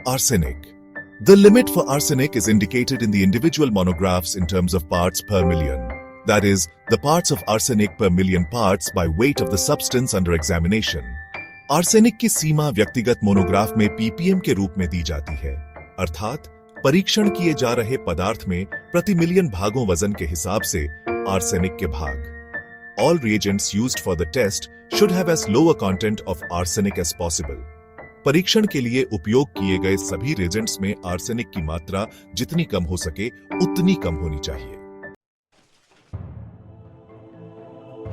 Arsenic. The limit for arsenic is indicated in the individual monographs in terms of parts per million. That is, the parts of arsenic per million parts by weight of the substance under examination. Arsenic की सीमा व्यक्तिगत monograph में ppm के रूप में दी जाती है, अर्थात परीक्षण किए जा रहे पदार्थ में प्रति मिलियन भागों वजन के हिसाब से आर्सेनिक के भाग. All reagents used for the test should have as low a content of arsenic as possible. परीक्षण के लिए उपयोग किए गए सभी रिएजेंट्स में आर्सेनिक की मात्रा जितनी कम हो सके उतनी कम होनी चाहिए.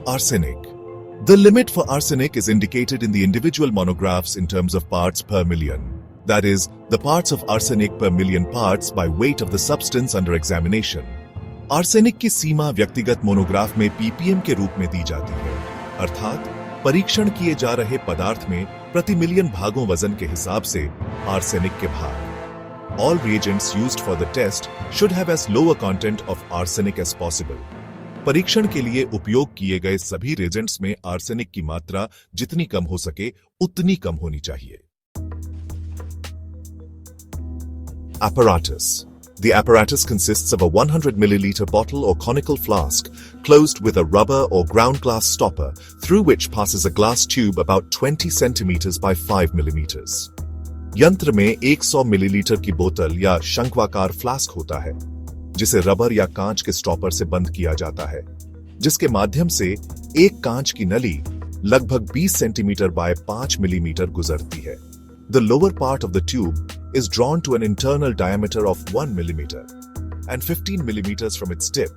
Arsenic. The limit for arsenic is indicated in the individual monographs in terms of parts per million. That is, the parts of arsenic per million parts by weight of the substance under examination. Arsenic की सीमा व्यक्तिगत monograph में ppm के रूप में दी जाती है, अर्थात परीक्षण किए जा रहे पदार्थ में प्रति मिलियन भागों वजन के हिसाब से आर्सेनिक के भाग. All reagents used for the test should have as low a content of arsenic as possible. परीक्षण के लिए उपयोग किए गए सभी रिएजेंट्स में आर्सेनिक की मात्रा जितनी कम हो सके उतनी कम होनी चाहिए. Apparatus. The apparatus consists of a 100 milliliter bottle or conical flask closed with a rubber or ground glass stopper through which passes a glass tube about 20 centimeters by 5 millimeters. यंत्र में 100 मिलीलीटर की बोतल या शंक्वाकार फ्लास्क होता है, जिसे rubber या कांच के स्टॉपर से बंद किया जाता है, जिसके माध्यम से एक कांच की नली लगभग 20 सेंटीमीटर बाय 5 मिलीमीटर गुजरती है. The lower part of the tube is drawn to an internal diameter of 1 millimeter, and 15 millimeters from its tip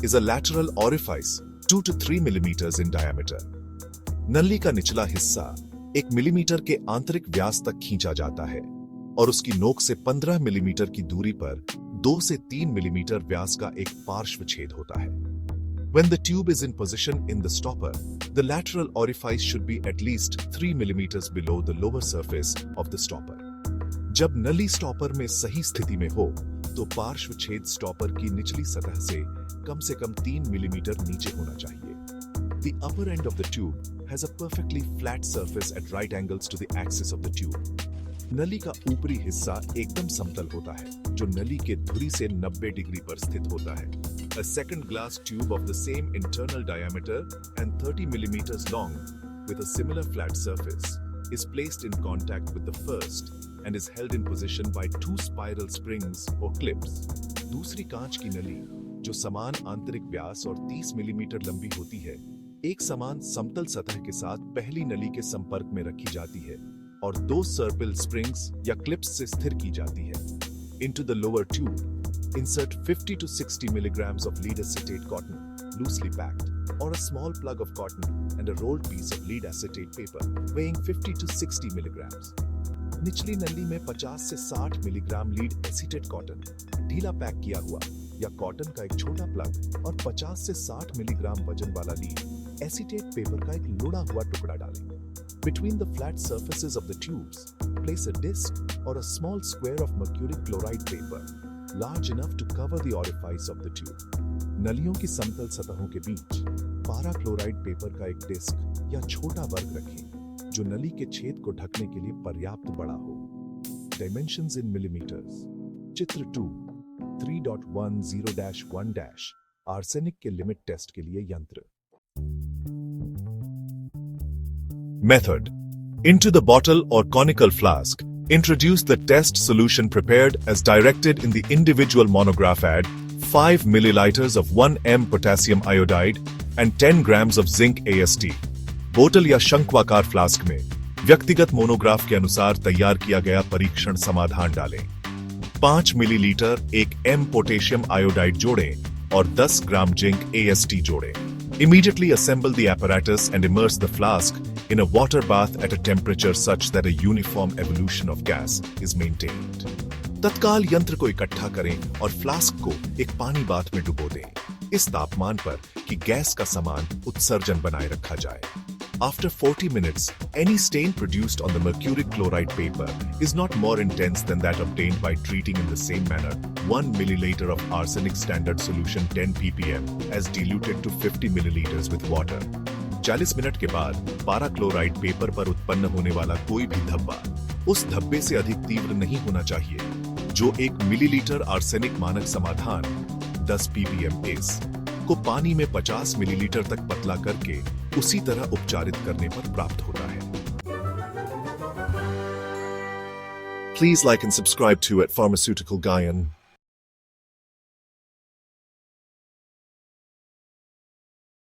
is a lateral orifice 2 to 3 millimeters in diameter. नली का निचला हिस्सा 1 मिलीमीटर के आंतरिक व्यास तक खींचा जाता है और उसकी नोक से 15 मिलीमीटर की दूरी पर 2 से 3 मिलीमीटर व्यास का एक पार्श्व छेद होता है. When the tube is in position in the stopper, the lateral orifice should be at least 3 millimeters below the lower surface of the stopper. जब नली स्टॉपर में सही स्थिति में हो, तो पार्श्व छेद स्टॉपर की निचली सतह से कम 3 मिलीमीटर नीचे होना चाहिए. The upper end of the tube has a perfectly flat surface at right angles to the axis of the tube. नली का ऊपरी हिस्सा एकदम समतल होता है, जो नली के धुरी से 90 डिग्री पर स्थित होता है. A second glass tube of the same internal diameter and 30 millimeters long with a similar flat surface is placed in contact with the first and is held in position by 2 spiral springs or clips. दूसरी कांच की नली, जो समान आंतरिक व्यास और 30 millimetre लंबी होती है, एक समान समतल सतह के साथ पहली नली के संपर्क में रखी जाती है और 2 सर्पिल स्प्रिंग्स या क्लिप्स से स्थिर की जाती है. Into the lower tube, insert 50 to 60 milligrams of lead acetate cotton, loosely packed, or a small plug of cotton and a rolled piece of lead acetate paper weighing 50 to 60 milligrams. निचली नली में 50 से 60 milligram lead acetate cotton, ढीला pack किया हुआ या cotton का एक छोटा प्लग और 50 से 60 मिलीग्राम वजन वाला लीड एसीटेट पेपर का एक लुढ़ा हुआ टुकड़ा डालें. Between the flat surfaces of the tubes, place a disc or a small square of mercuric chloride paper, large enough to cover the orifice of the tube. नलियों की समतल सतहों के बीच पारा क्लोराइड पेपर का एक डिस्क या छोटा वर्ग रखें, जो नली के छेद को ढकने के लिए पर्याप्त बड़ा हो. Dimensions in millimeters. चित्र 2, 3.10-1- आर्सेनिक के लिमिट टेस्ट के लिए यंत्र. Method. Into the bottle or conical flask, introduce the test solution prepared as directed in the individual monograph ad, 5 milliliters of 1 m potassium iodide and 10 grams of zinc AST. बोतल या शंक्वाकार flask में व्यक्तिगत monograph के अनुसार तैयार किया गया परीक्षण समाधान डालें. 5 मिलीलीटर 1 m पोटेशियम आयोडाइड जोड़ें और 10 ग्राम जिंक AST जोड़ें. Immediately assemble the apparatus and immerse the flask in a water bath at a temperature such that a uniform evolution of gas is maintained. तत्काल यंत्र को इकट्ठा करें और flask को एक पानी बाथ में डुबो दें, इस तापमान पर कि गैस का समान उत्सर्जन बनाए रखा जाए. After 40 minutes, any stain produced on the mercuric chloride paper is not more intense than that obtained by treating in the same manner 1 milliliter of arsenic standard solution 10 ppm as diluted to 50 milliliters with water. 40 minute के बाद पारा chloride paper पर उत्पन्न होने वाला कोई भी धब्बा उस धब्बे से अधिक तीव्र नहीं होना चाहिए जो 1 मिलीलीटर आर्सेनिक मानक समाधान 10 ppm एस को पानी में 50 मिलीलीटर तक पतला करके उसी तरह उपचारित करने पर प्राप्त होता है। Please like and subscribe to at Pharmaceutical Guyan.